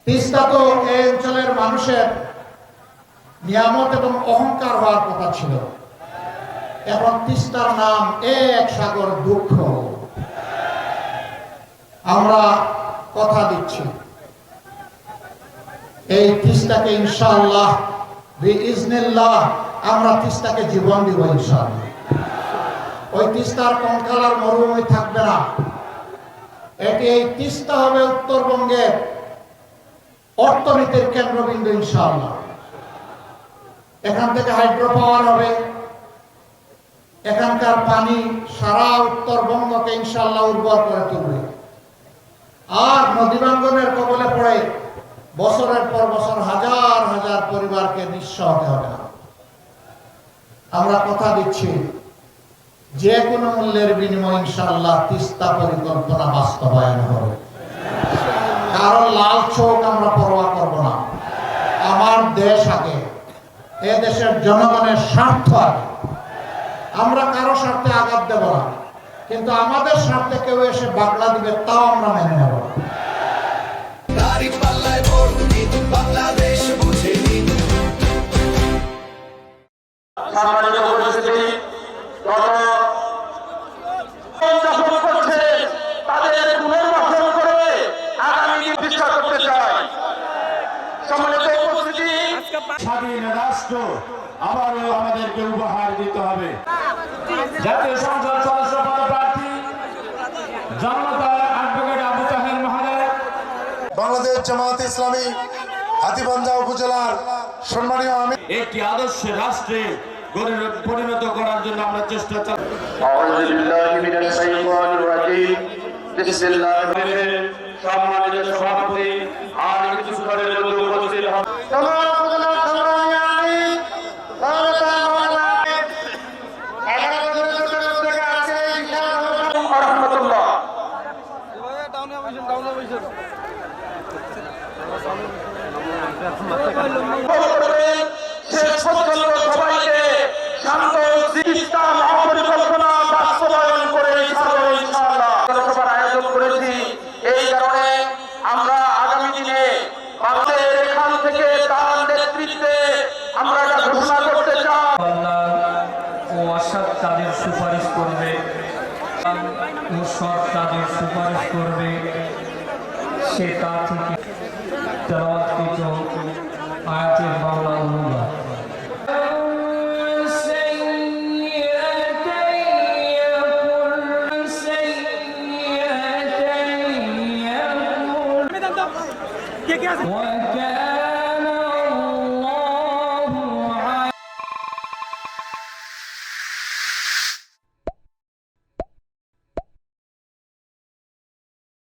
তিস্তা তো এই অঞ্চলের মানুষের নিয়ামত এবং অহংকার হওয়ার কথা ছিল। এখন তিস্তার নাম এক সাগর দুঃখ। আমরা কথা দিচ্ছি এই তিস্তাকে ইনশাআল্লাহ বিইজনিল্লাহ আমরা তিস্তাকে জীবন দিব ইনশাআল্লাহ। ওই তিস্তার কঙ্কালার মরুভূমি থাকবে না। এটি এই তিস্তা হবে উত্তরবঙ্গের অর্থনীতির কেন্দ্রবিন্দু ইনশাআল্লাহ। এখান থেকে হাইড্রো পাওয়ার হবে। এখানকার পানি সারা উত্তরবঙ্গকে ইনশাআল্লাহ উর্বর করে তুলবে। আর নদী ভাঙ্গনের কবলে পড়ে বছরের পর বছর হাজার হাজার পরিবারকে নিঃস্ব হতে হবে না। আমরা কথা দিচ্ছি যে কোনো মূল্যের বিনিময়ে ইনশাআল্লাহ তিস্তা পরিকল্পনা বাস্তবায়ন হবে। কারণ লাল চোখ আমরা পরোয়া করব না। আমার দেশ আগে, এ দেশের জনগণের স্বার্থ আগে। আমরা কারো স্বার্থে আঘাত দেব না, কিন্তু আমাদের স্বার্থে কেউ এসে বাগলা দিবে তাও আমরা মেনে নেব না। বাংলাদেশ বুঝে নিন। সম্মানিত উপস্থিতি, যখন করছে তাদের পুনর্বাসন করে আগামী প্রতিষ্ঠা করতে চায়। সম্মানিত উপস্থিতি, স্বাধীন রাষ্ট্র আবারও আমাদেরকে উপহার দিতে হবে। জাতীয় সংসদ সদস্য পদপ্রার্থী জনতা অ্যাডভোকেট আবু তাহের মহোদয়, বাংলাদেশ জামায়াতে ইসলামী হাতীবান্ধা উপজেলার সম্মানীয় আমির, একটি আদর্শ রাষ্ট্রে পরিণত করার জন্য আমরা চেষ্টা চালাই। আউযু বিল্লাহি মিনাশ শাইতানির রাজীম। বিসমিল্লাহির সম্মানিত সভাপতি আর কিছু সময়ের মধ্যে উপস্থিত হন। সবাইকে শান্ত চিকিৎসা মহাপরিকল্পনা বাস্তবায়ন করে সভার আয়োজন করেছি। এই কারণে আমরা আগামী দিনে বাংলাদেশের এখান থেকে তার নেতৃত্বে আমরা এটা ঘোষণা করতে চাই। ও আসাদ তাদের সুপারিশ করবে, ও সৎ তাদের সুপারিশ করবে। সে তা থেকে তেলাওয়াতকৃত আয়াতের বাংলা অনুবাদ। وكان